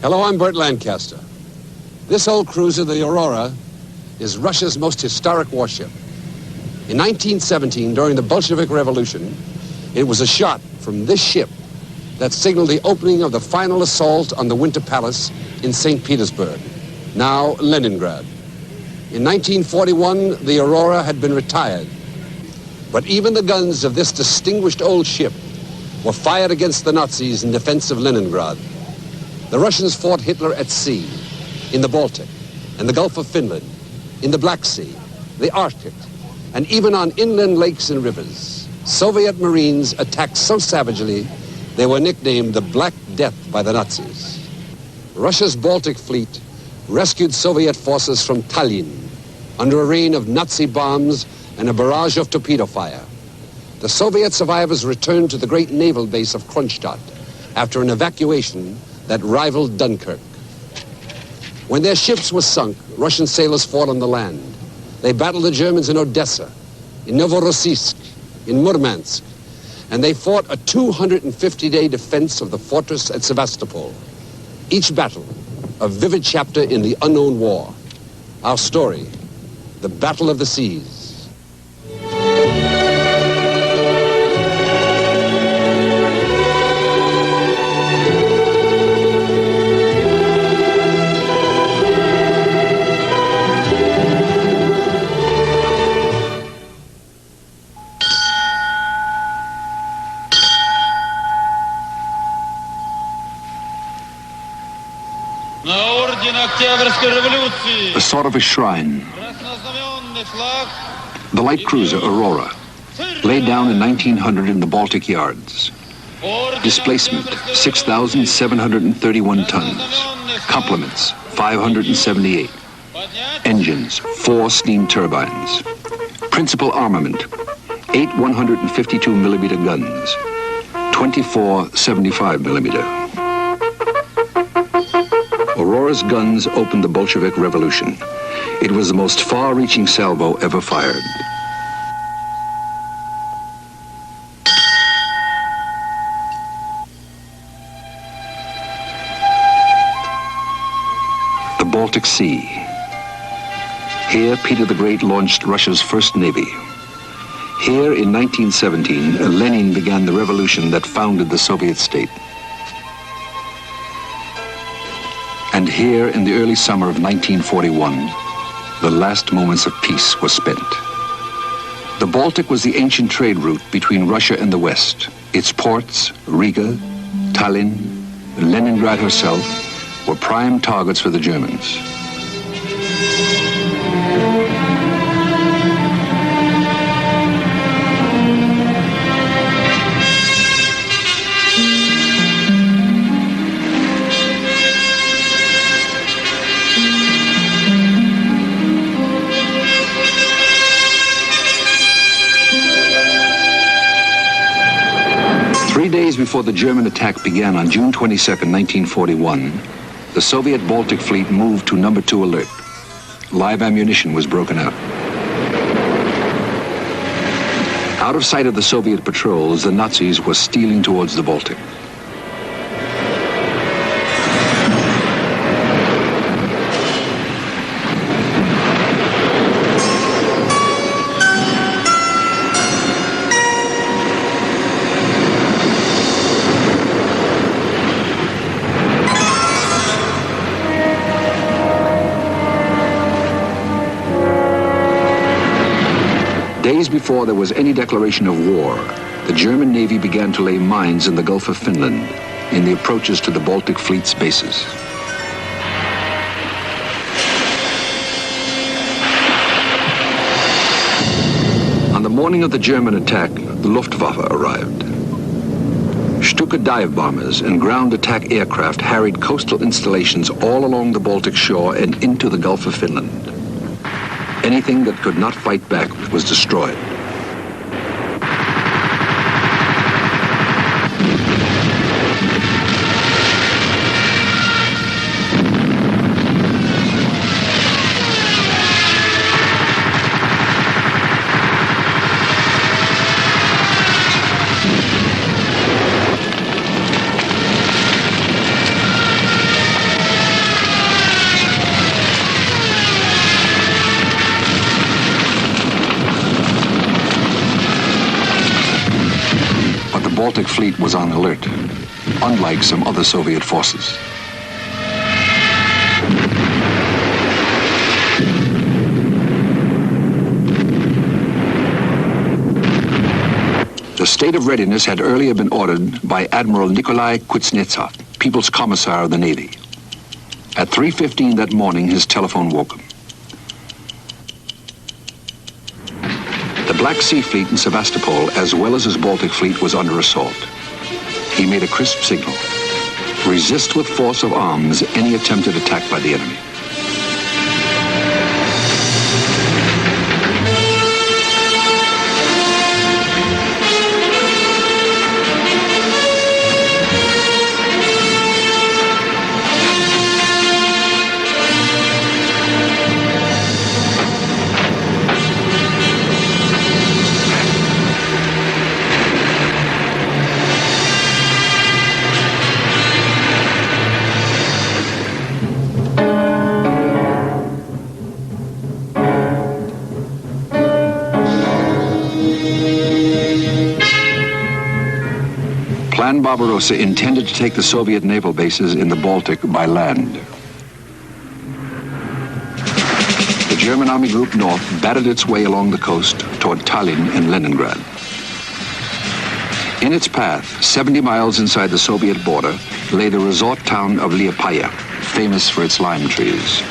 Hello, I'm Burt Lancaster. This old cruiser, the Aurora, is Russia's most historic warship. In 1917, during the Bolshevik Revolution, it was a shot from this ship that signaled the opening of the final assault on the Winter Palace in St. Petersburg, now Leningrad. In 1941, the Aurora had been retired, but even the guns of this distinguished old ship were fired against the Nazis in defense of Leningrad. The Russians fought Hitler at sea, in the Baltic, in the Gulf of Finland, in the Black Sea, the Arctic, and even on inland lakes and rivers. Soviet Marines attacked so savagely, they were nicknamed the Black Death by the Nazis. Russia's Baltic fleet rescued Soviet forces from Tallinn under a rain of Nazi bombs and a barrage of torpedo fire. The Soviet survivors returned to the great naval base of Kronstadt after an evacuation that rivaled Dunkirk. When their ships were sunk, Russian sailors fought on the land. They battled the Germans in Odessa, in Novorossiysk, in Murmansk, and they fought a 250-day defense of the fortress at Sevastopol. Each battle, a vivid chapter in the unknown war. Our story, the Battle of the Seas. A sort of a shrine. The light cruiser Aurora, laid down in 1900 in the Baltic yards. Displacement, 6,731 tons. Complements, 578. Engines, 4 steam turbines. Principal armament, 8 152mm guns, 24 75mm. Aurora's guns opened the Bolshevik Revolution. It was the most far-reaching salvo ever fired. The Baltic Sea. Here, Peter the Great launched Russia's first navy. Here, in 1917, Lenin began the revolution that founded the Soviet state. And here, in the early summer of 1941, the last moments of peace were spent. The Baltic was the ancient trade route between Russia and the West. Its ports, Riga, Tallinn, and Leningrad herself, were prime targets for the Germans. Before the German attack began on June 22, 1941, the Soviet Baltic Fleet moved to number 2 alert. Live ammunition was broken out. Out of sight of the Soviet patrols, the Nazis were stealing towards the Baltic. Days before there was any declaration of war, the German Navy began to lay mines in the Gulf of Finland, in the approaches to the Baltic Fleet's bases. On the morning of the German attack, the Luftwaffe arrived. Stuka dive bombers and ground attack aircraft harried coastal installations all along the Baltic shore and into the Gulf of Finland. Anything that could not fight back was destroyed. Baltic Fleet was on alert, unlike some other Soviet forces. The state of readiness had earlier been ordered by Admiral Nikolai Kuznetsov, People's Commissar of the Navy. At 3:15 that morning, his telephone woke him. The Black Sea Fleet in Sevastopol, as well as his Baltic Fleet, was under assault. He made a crisp signal: resist with force of arms any attempted attack by the enemy. Plan Barbarossa intended to take the Soviet naval bases in the Baltic by land. The German Army Group North battered its way along the coast toward Tallinn and Leningrad. In its path, 70 miles inside the Soviet border, lay the resort town of Liepaja, famous for its lime trees.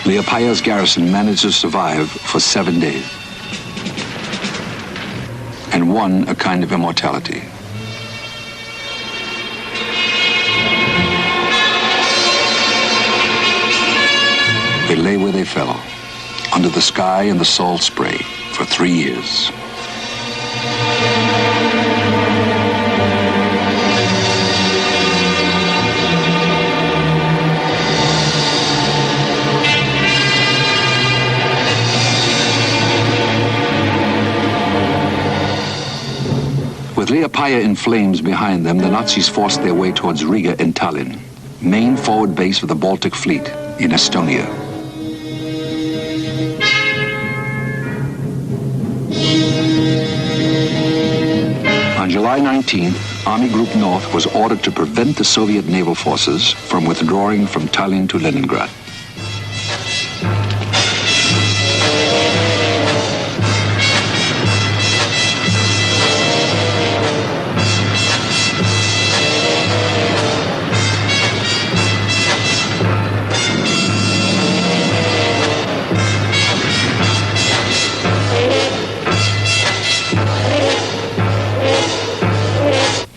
Liepaja's garrison managed to survive for 7 days and won a kind of immortality. They lay where they fell, under the sky and the salt spray, for 3 years. With Liepaja in flames behind them, the Nazis forced their way towards Riga and Tallinn, main forward base of the Baltic Fleet in Estonia. On July 19th, Army Group North was ordered to prevent the Soviet naval forces from withdrawing from Tallinn to Leningrad.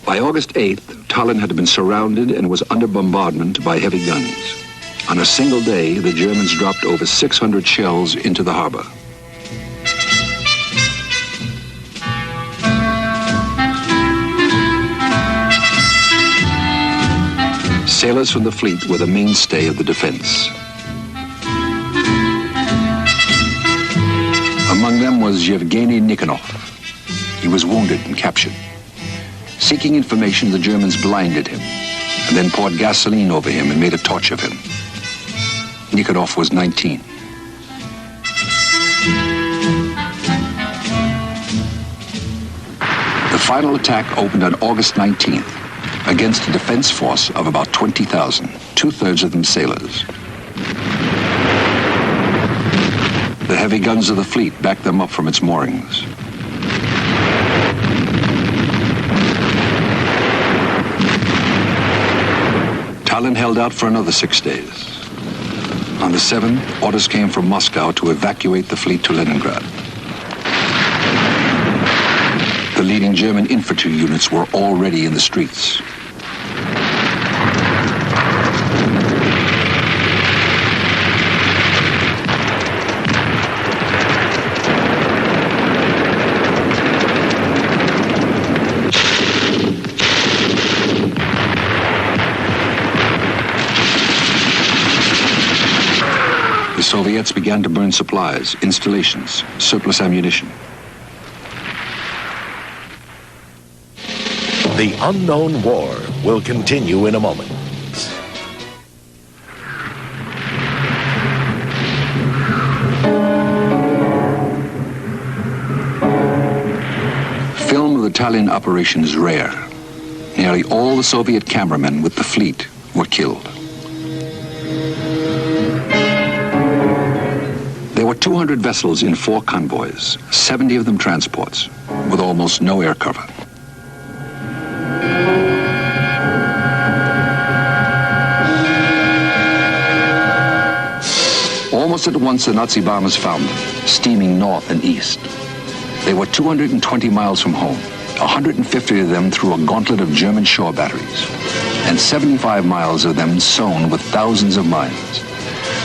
By August 8th, Tallinn had been surrounded and was under bombardment by heavy guns. On a single day, the Germans dropped over 600 shells into the harbor. Sailors from the fleet were the mainstay of the defense. Among them was Yevgeny Nikonov. He was wounded and captured. Seeking information, the Germans blinded him and then poured gasoline over him and made a torch of him. Nikonov was 19. The final attack opened on August 19th against a defense force of about 20,000, two-thirds of them sailors. The heavy guns of the fleet backed them up from its moorings. Tallinn held out for another 6 days. On the 7th, orders came from Moscow to evacuate the fleet to Leningrad. The leading German infantry units were already in the streets. The Soviets began to burn supplies, installations, surplus ammunition. The unknown war will continue in a moment. Film of Italian operation is rare. Nearly all the Soviet cameramen with the fleet were killed. There were 200 vessels in 4 convoys, 70 of them transports, with almost no air cover. Almost at once, the Nazi bombers found them, steaming north and east. They were 220 miles from home, 150 of them through a gauntlet of German shore batteries, and 75 miles of them sown with thousands of mines.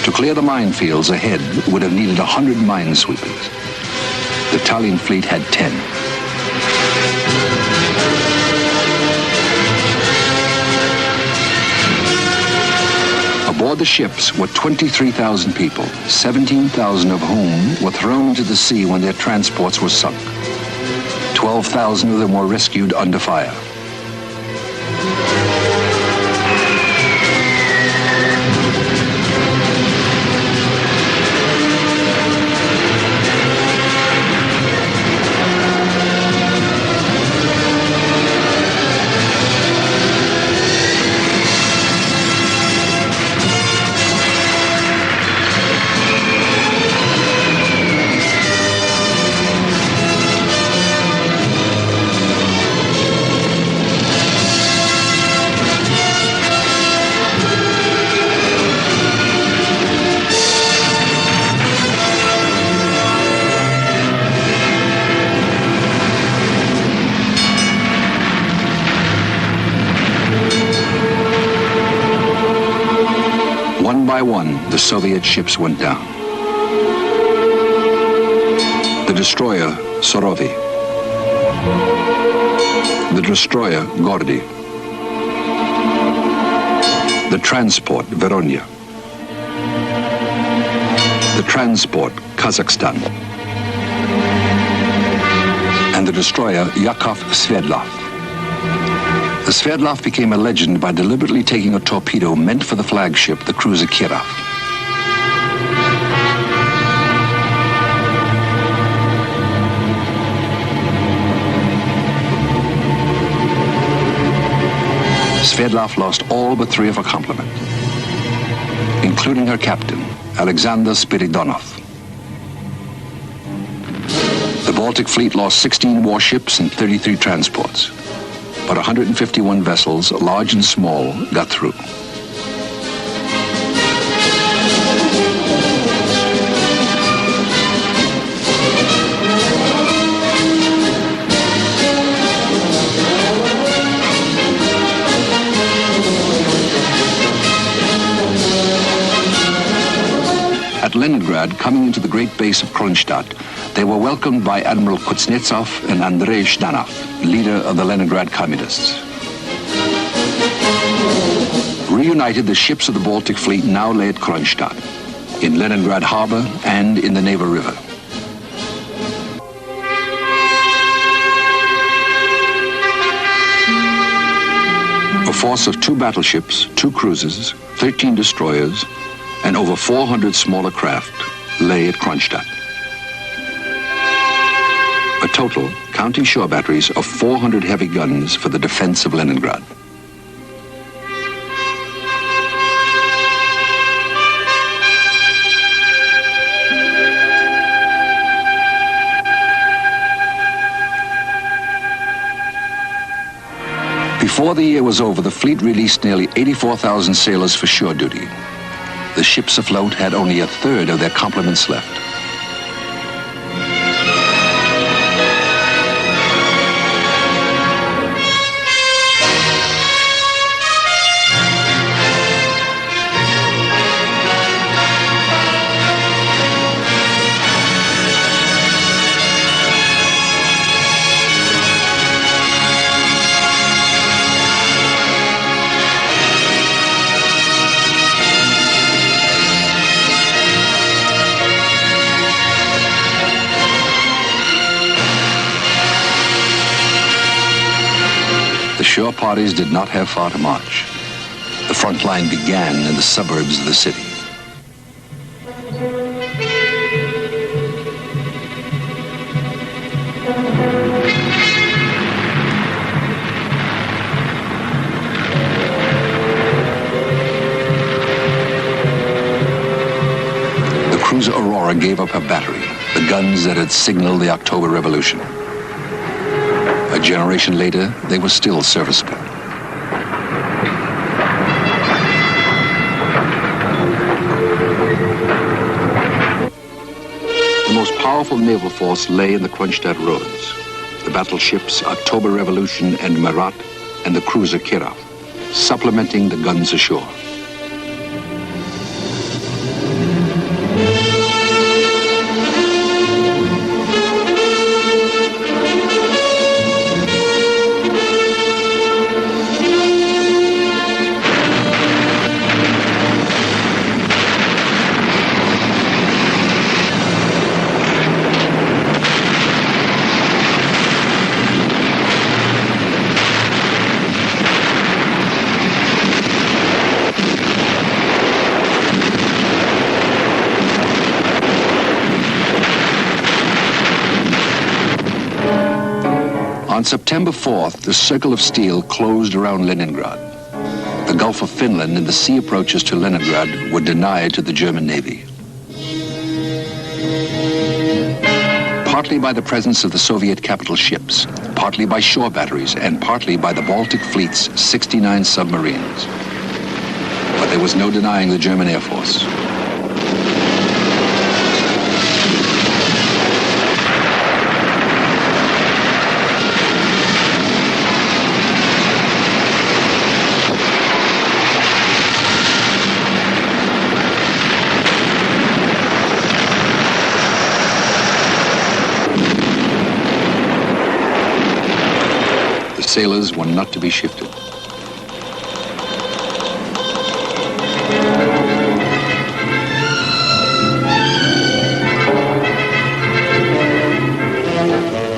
To clear the minefields ahead would have needed 100 minesweepers. The Italian fleet had 10. Aboard the ships were 23,000 people, 17,000 of whom were thrown into the sea when their transports were sunk. 12,000 of them were rescued under fire. One by one, the Soviet ships went down. The destroyer, Surovi. The destroyer, Gordy. The transport, Veronia. The transport, Kazakhstan. And the destroyer, Yakov Sverdlov. The Sverdlov became a legend by deliberately taking a torpedo meant for the flagship, the cruiser Kirov. Sverdlov lost all but 3 of her complement, including her captain, Alexander Spiridonov. The Baltic Fleet lost 16 warships and 33 transports. But 151 vessels, large and small, got through. At Leningrad, coming into the great base of Kronstadt, they were welcomed by Admiral Kuznetsov and Andrei Zhdanov, leader of the Leningrad Communists. Reunited, the ships of the Baltic Fleet now lay at Kronstadt, in Leningrad Harbor and in the Neva River. A force of 2 battleships, 2 cruisers, 13 destroyers, and over 400 smaller craft lay at Kronstadt. A total, counting shore batteries, of 400 heavy guns for the defense of Leningrad. Before the year was over, the fleet released nearly 84,000 sailors for shore duty. The ships afloat had only a third of their complements left. parties did not have far to march. The front line began in the suburbs of the city. The cruiser Aurora gave up her battery, the guns that had signaled the October Revolution. A generation later, they were still serviceable. The most powerful naval force lay in the Kronstadt roads. The battleships October Revolution and Marat, and the cruiser Kirov, supplementing the guns ashore. On September 4th, the circle of steel closed around Leningrad. The Gulf of Finland and the sea approaches to Leningrad were denied to the German Navy. Partly by the presence of the Soviet capital ships, partly by shore batteries, and partly by the Baltic Fleet's 69 submarines. But there was no denying the German Air Force. Sailors were not to be shifted.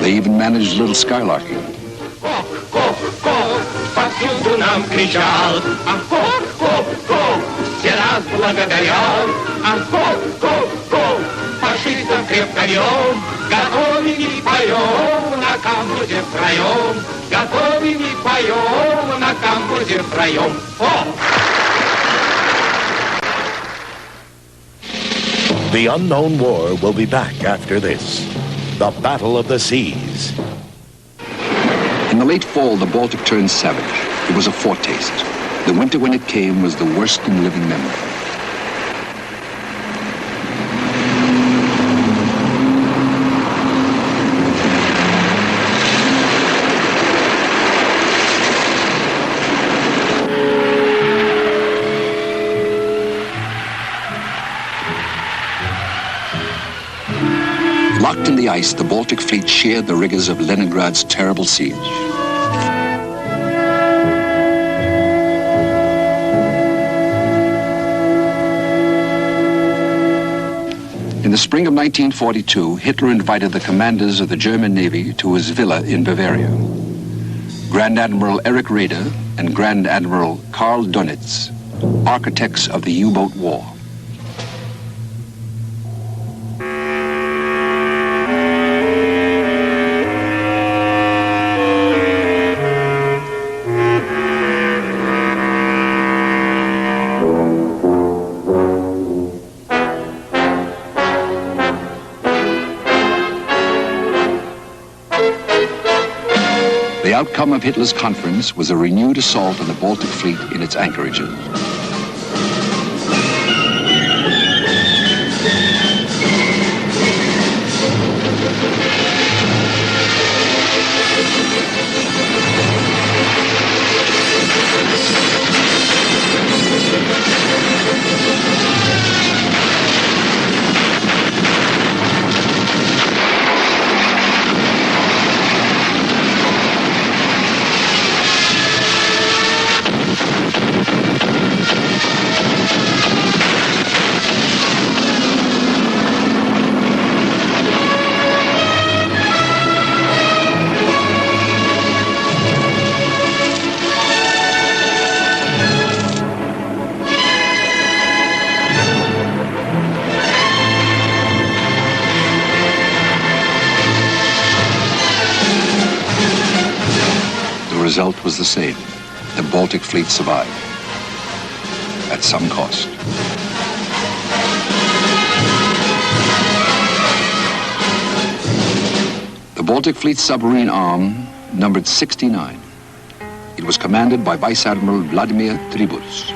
They even managed a little skylarking. Кок, кок, кок, повсюду нам кричал, а кок, кок, кок, все нас благодарят, а кок, кок, кок, фашистам крепко вьем, готовим и поем на камбузе втроем, готовим и поем на камбузе втроем. The unknown war will be back after this. The Battle of the Seas. In the late fall, the Baltic turned savage. It was a foretaste. The winter, when it came, was the worst in living memory. Locked in the ice, the Baltic fleet shared the rigors of Leningrad's terrible siege. In the spring of 1942, Hitler invited the commanders of the German Navy to his villa in Bavaria. Grand Admiral Erich Raeder and Grand Admiral Karl Dönitz, architects of the U-boat war. The outcome of Hitler's conference was a renewed assault on the Baltic fleet in its anchorages. result was the same. The Baltic fleet survived, at some cost. The Baltic Fleet's submarine arm numbered 69. It was commanded by Vice Admiral Vladimir Tribuz.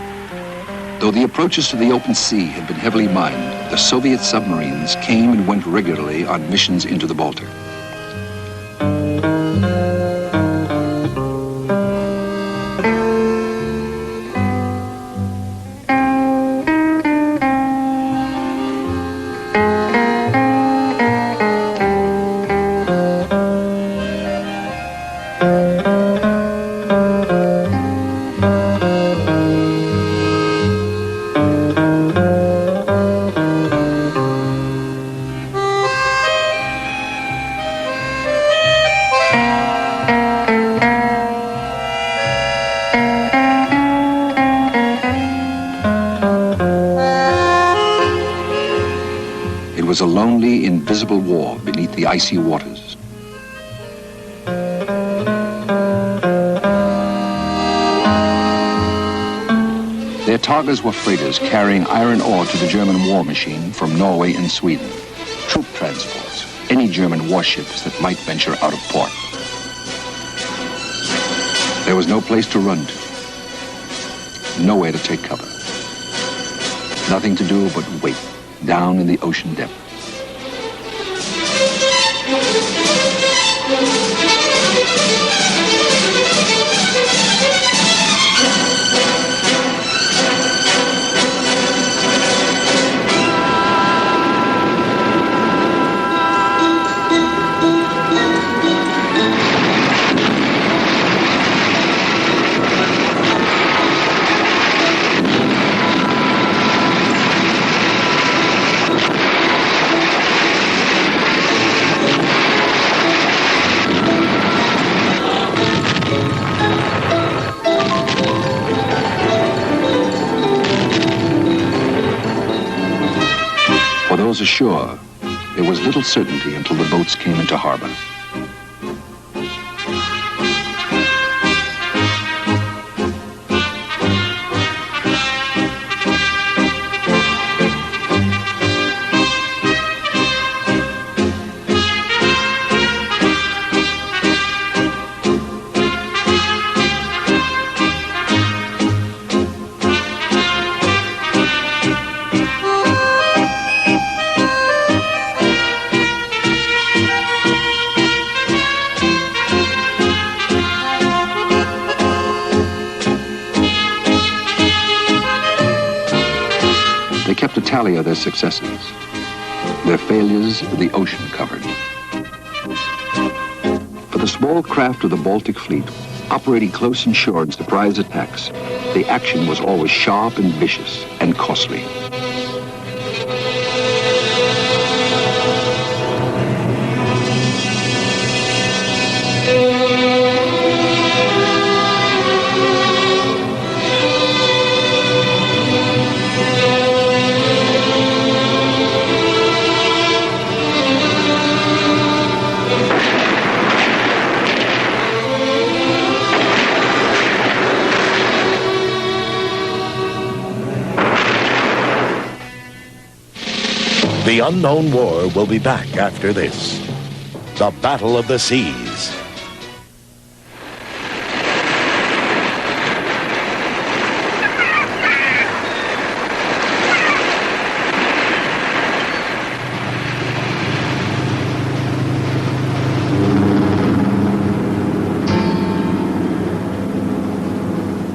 Though the approaches to the open sea had been heavily mined, the Soviet submarines came and went regularly on missions into the Baltic. It was a lonely, invisible war beneath the icy waters. Their targets were freighters carrying iron ore to the German war machine from Norway and Sweden, troop transports, any German warships that might venture out of port. There was no place to run to, nowhere to take cover. Nothing to do but wait down in the ocean depths. For those ashore, there was little certainty until the boats came into harbor. They kept a tally of their successes. Their failures, the ocean covered. For the small craft of the Baltic Fleet, operating close inshore in surprise attacks, the action was always sharp and vicious and costly. The unknown war will be back after this. The Battle of the Seas.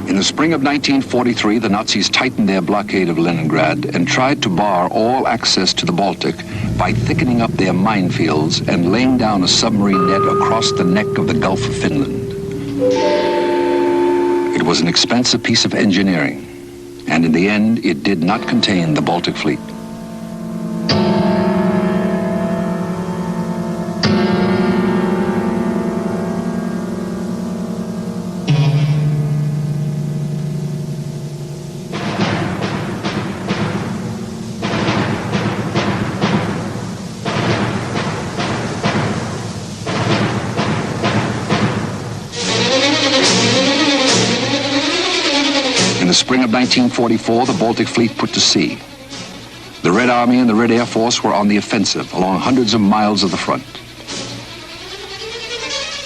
In the spring of 1943, the Nazis tightened their blockade of Leningrad and tried to bar all access to the Baltic by thickening up their minefields and laying down a submarine net across the neck of the Gulf of Finland. It was an expensive piece of engineering, and in the end, it did not contain the Baltic Fleet. the spring of 1944, the Baltic Fleet put to sea. The Red Army and the Red Air Force were on the offensive along hundreds of miles of the front.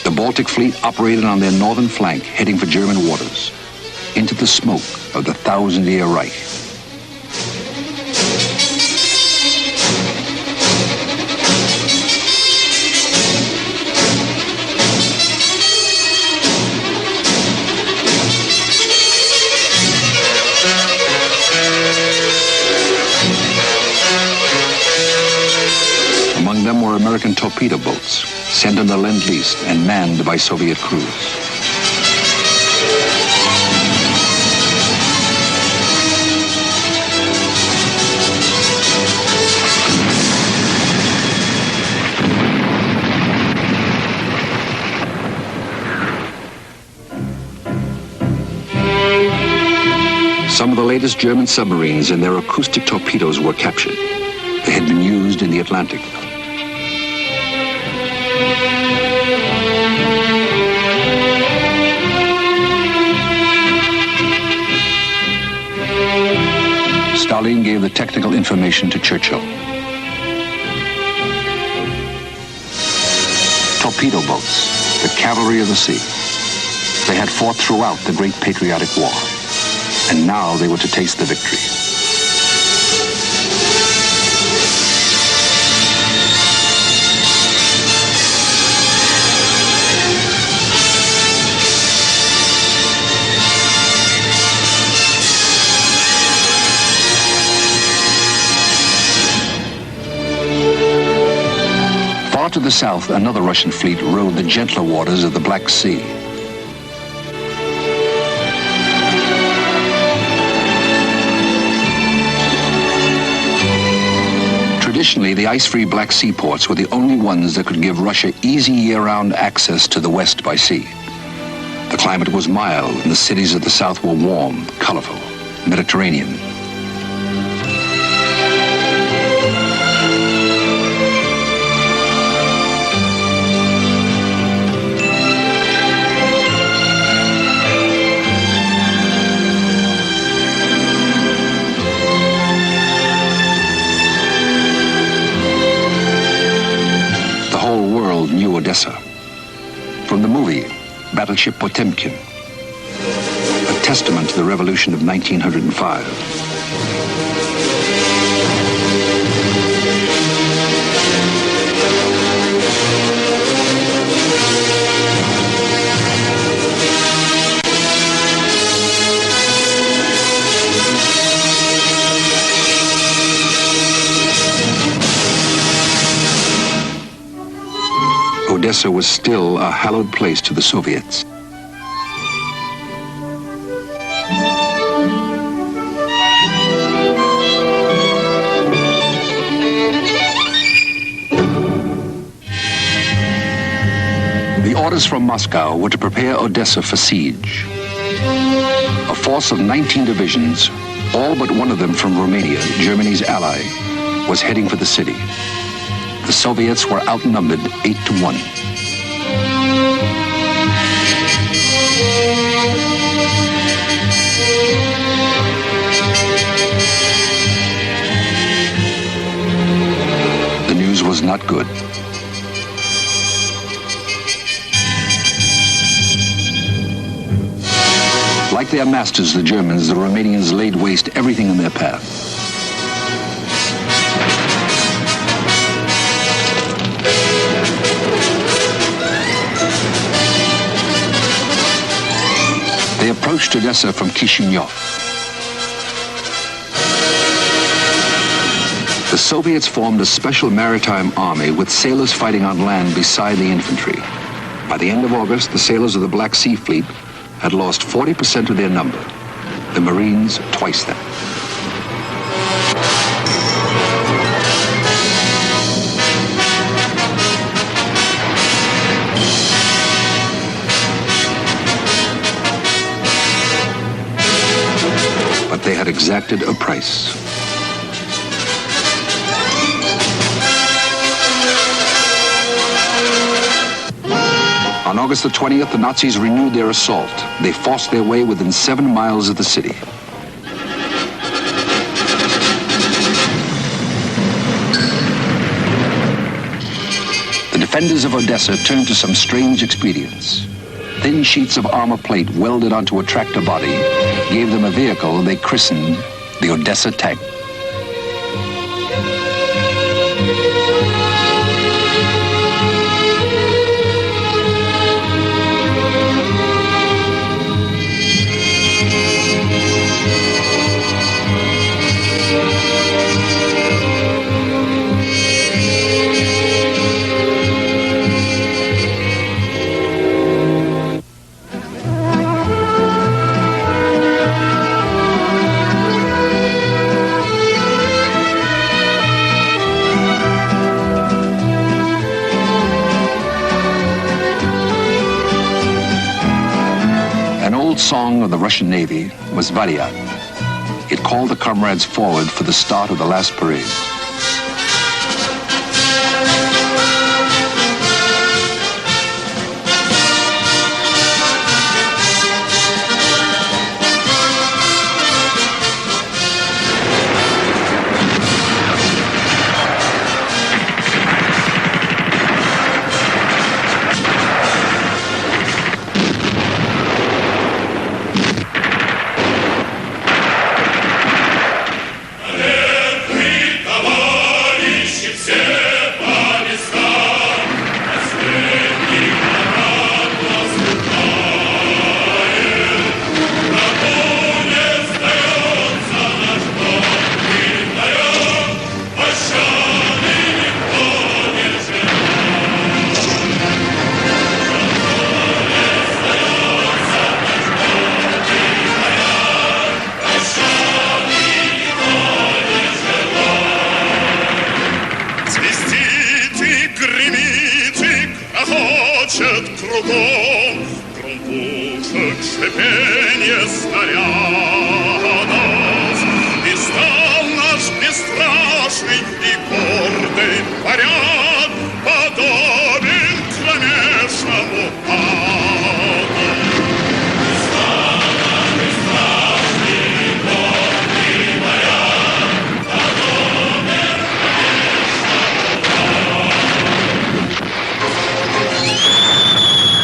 The Baltic Fleet operated on their northern flank, heading for German waters, into the smoke of the Thousand-Year Reich. Among them were American torpedo boats, sent on the Lend-Lease and manned by Soviet crews. Some of the latest German submarines and their acoustic torpedoes were captured. They had been used in the Atlantic. Stalin gave the technical information to Churchill. Torpedo boats, the cavalry of the sea. They had fought throughout the Great Patriotic War, and now they were to taste the victory. Far to the south, another Russian fleet rode the gentler waters of the Black Sea. Traditionally, the ice-free Black Sea ports were the only ones that could give Russia easy year-round access to the west by sea. The climate was mild, and the cities of the south were warm, colorful, Mediterranean. Knew Odessa from the movie Battleship Potemkin, a testament to the revolution of 1905. Odessa was still a hallowed place to the Soviets. The orders from Moscow were to prepare Odessa for siege. A force of 19 divisions, all but one of them from Romania, Germany's ally, was heading for the city. The Soviets were outnumbered 8-1. The news was not good. Like their masters, the Germans, the Romanians laid waste everything in their path. They approached Odessa from Chisinau. The Soviets formed a special maritime army with sailors fighting on land beside the infantry. By the end of August, the sailors of the Black Sea Fleet had lost 40% of their number. The Marines, twice that. They had exacted a price. On August the 20th, the Nazis renewed their assault. They forced their way within 7 miles of the city. The defenders of Odessa turned to some strange expedients. Thin sheets of armor plate welded onto a tractor body gave them a vehicle they christened the Odessa tank. Song of the Russian Navy was Variat. It called the comrades forward for the start of the last parade.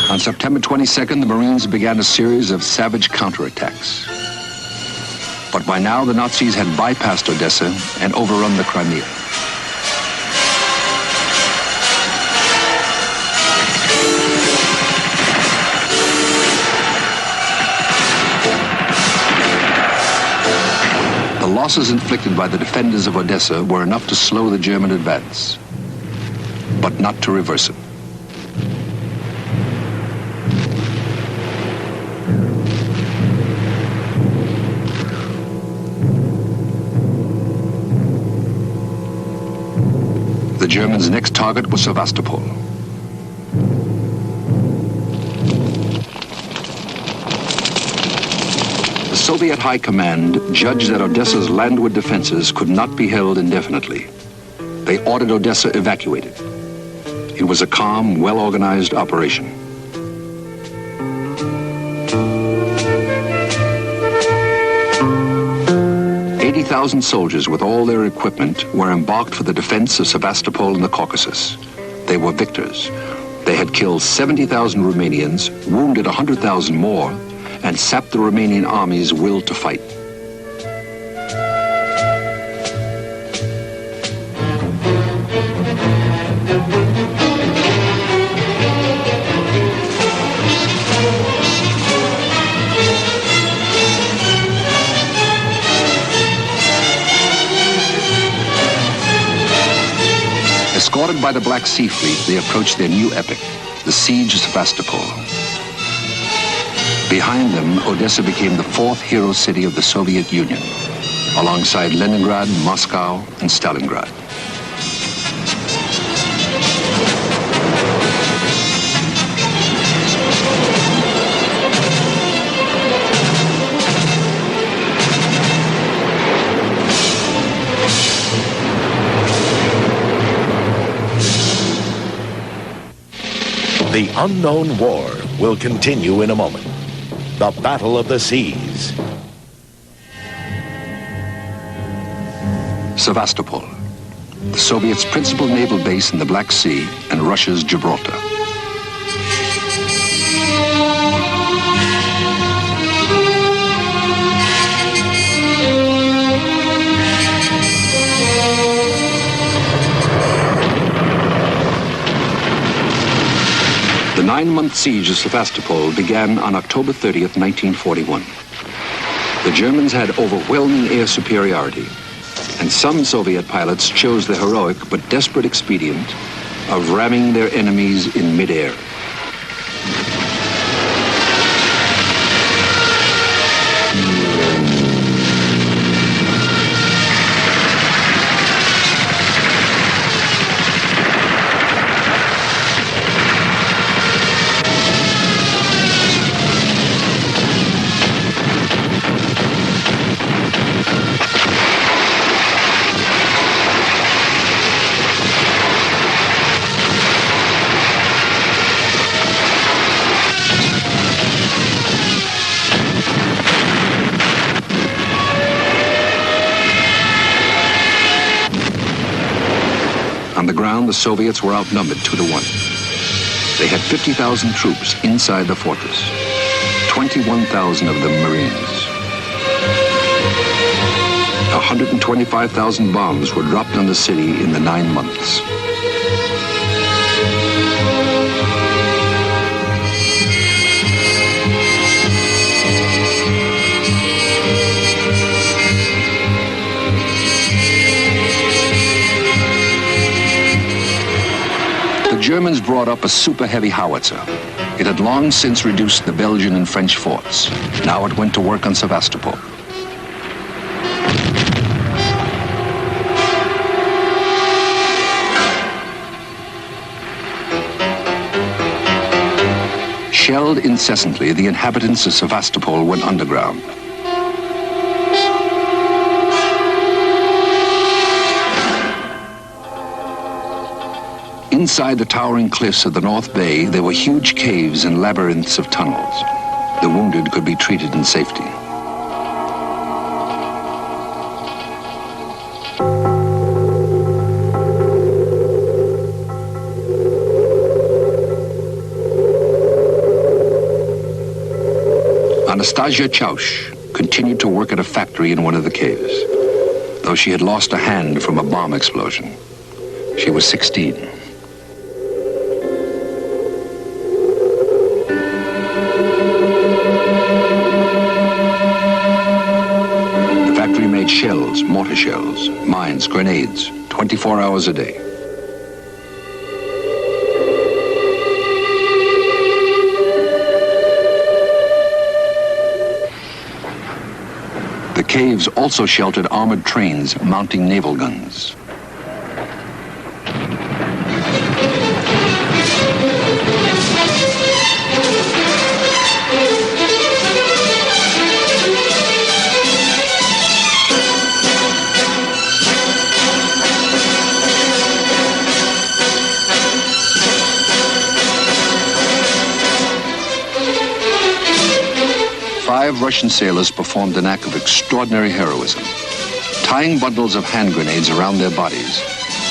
On September 22nd, the Marines began a series of savage counterattacks. But by now, the Nazis had bypassed Odessa and overrun the Crimea. The losses inflicted by the defenders of Odessa were enough to slow the German advance, but not to reverse it. The Germans' next target was Sevastopol. The Soviet High Command judged that Odessa's landward defenses could not be held indefinitely. They ordered Odessa evacuated. It was a calm, well-organized operation. Thousand soldiers with all their equipment were embarked for the defense of Sevastopol in the Caucasus. They were victors. They had killed 70,000 Romanians, wounded 100,000 more, and sapped the Romanian army's will to fight. Escorted by the Black Sea Fleet, they approached their new epic, the siege of Sevastopol. Behind them, Odessa became the fourth hero city of the Soviet Union, alongside Leningrad, Moscow, and Stalingrad. The unknown war will continue in a moment. The Battle of the Seas. Sevastopol, the Soviets' principal naval base in the Black Sea and Russia's Gibraltar. The 9-month siege of Sevastopol began on October 30th, 1941. The Germans had overwhelming air superiority, and some Soviet pilots chose the heroic but desperate expedient of ramming their enemies in midair. On the ground, the Soviets were outnumbered 2-1. They had 50,000 troops inside the fortress, 21,000 of them Marines. 125,000 bombs were dropped on the city in the 9 months. The Germans brought up a super-heavy howitzer. It had long since reduced the Belgian and French forts. Now it went to work on Sevastopol. Shelled incessantly, the inhabitants of Sevastopol went underground. Inside the towering cliffs of the North Bay, there were huge caves and labyrinths of tunnels. The wounded could be treated in safety. Anastasia Chaush continued to work at a factory in one of the caves, though she had lost a hand from a bomb explosion. She was 16. Shells, mortar shells, mines, grenades, 24 hours a day. The caves also sheltered armored trains mounting naval guns. Five Russian sailors performed an act of extraordinary heroism. Tying bundles of hand grenades around their bodies,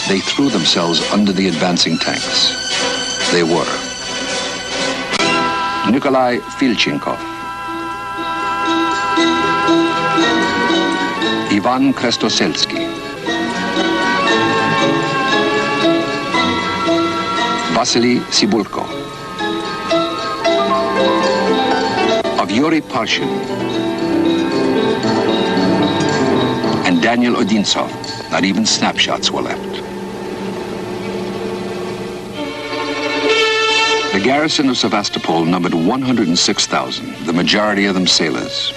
they threw themselves under the advancing tanks. They were Nikolai Filchenkov, Ivan Krestoselsky, Vasily Sibulko, of Yuri Parshin, and Daniel Odintsov. Not even snapshots were left. The garrison of Sevastopol numbered 106,000, the majority of them sailors.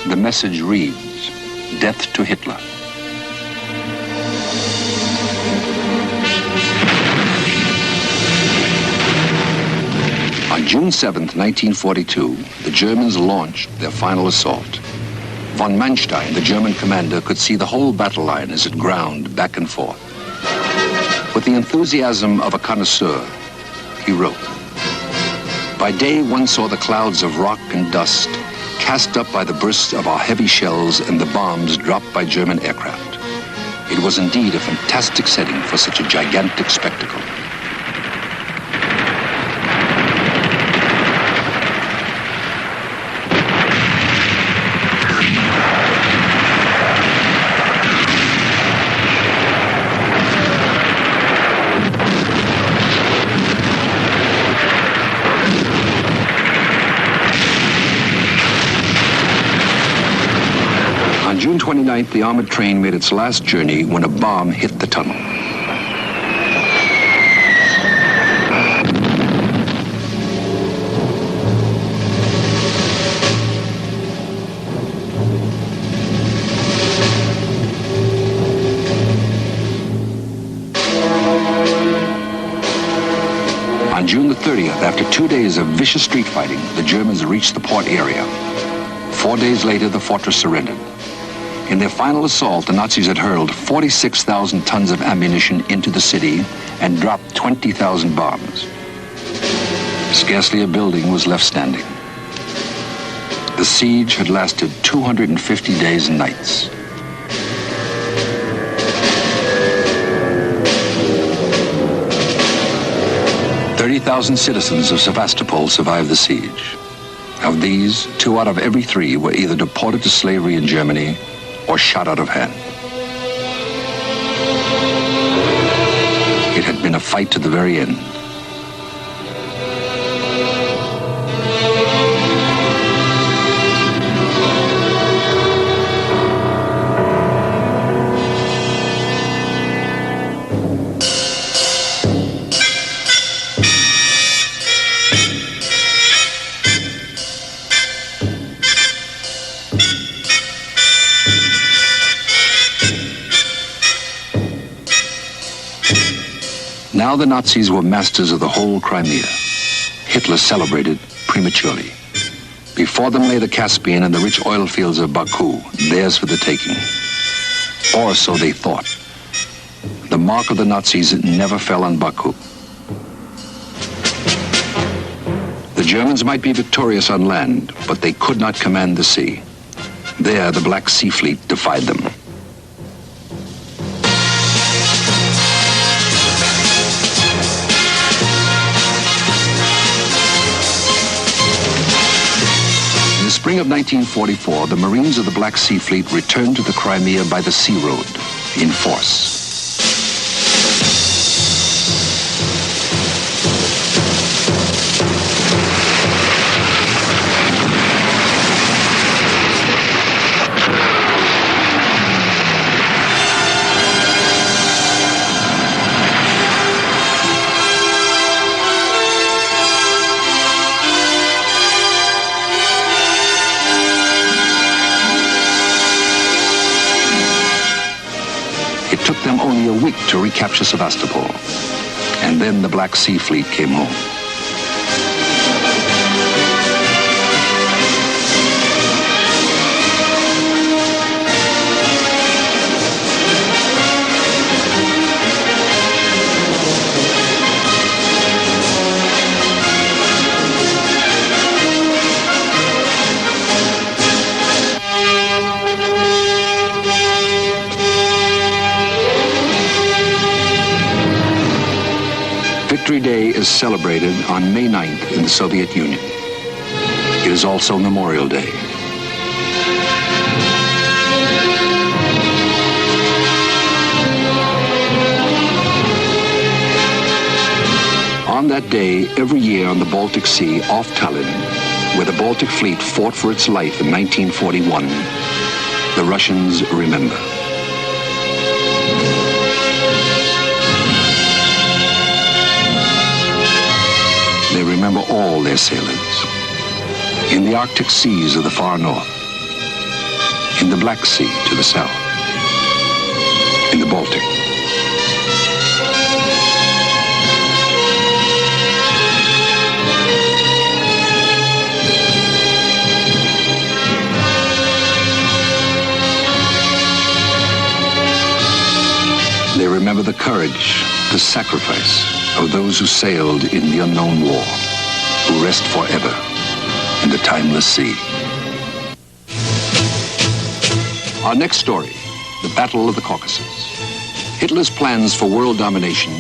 The message reads, "Death to Hitler." June 7th, 1942, the Germans launched their final assault. Von Manstein, the German commander, could see the whole battle line as it ground back and forth. With the enthusiasm of a connoisseur, he wrote, "By day, one saw the clouds of rock and dust cast up by the bursts of our heavy shells and the bombs dropped by German aircraft. It was indeed a fantastic setting for such a gigantic spectacle." On June 29th, the armored train made its last journey when a bomb hit the tunnel. On June the 30th, after 2 days of vicious street fighting, the Germans reached the port area. 4 days later, the fortress surrendered. In their final assault, the Nazis had hurled 46,000 tons of ammunition into the city and dropped 20,000 bombs. Scarcely a building was left standing. The siege had lasted 250 days and nights. "30,000 citizens of Sevastopol survived the siege. Of these, 2 out of every 3 were either deported to slavery in Germany or shot out of hand. It had been a fight to the very end. Now the Nazis were masters of the whole Crimea. Hitler celebrated prematurely. Before them lay the Caspian and the rich oil fields of Baku, theirs for the taking. Or so they thought. The mark of the Nazis never fell on Baku. The Germans might be victorious on land, but they could not command the sea. There, the Black Sea Fleet defied them. In the spring of 1944, the Marines of the Black Sea Fleet returned to the Crimea by the sea road in force. It took them only a week to recapture Sevastopol, and then the Black Sea Fleet came home. Victory Day is celebrated on May 9th in the Soviet Union. It is also Memorial Day. On that day, every year on the Baltic Sea off Tallinn, where the Baltic Fleet fought for its life in 1941, the Russians remember. They remember all their sailors. In the Arctic seas of the far north, in the Black Sea to the south, in the Baltic. to remember the courage, the sacrifice of those who sailed in the unknown war, who rest forever in the timeless sea. Our next story, the Battle of the Caucasus. Hitler's plans for world domination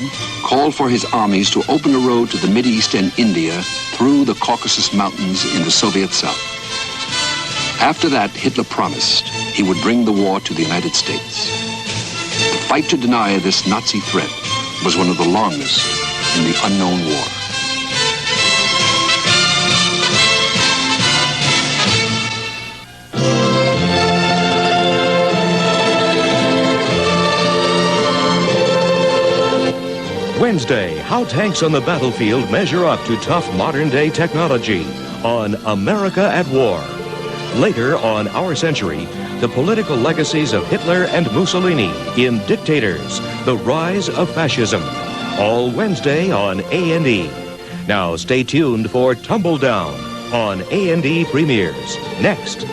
called for his armies to open a road to the Mideast and India through the Caucasus Mountains in the Soviet South. After that, Hitler promised he would bring the war to the United States. The fight to deny this Nazi threat was one of the longest in the unknown war. Wednesday, how tanks on the battlefield measure up to tough modern-day technology on America at War. Later on Our Century, the political legacies of Hitler and Mussolini in Dictators, the Rise of Fascism. All Wednesday on A&E. Now stay tuned for Tumble Down on A&E Premieres. Next.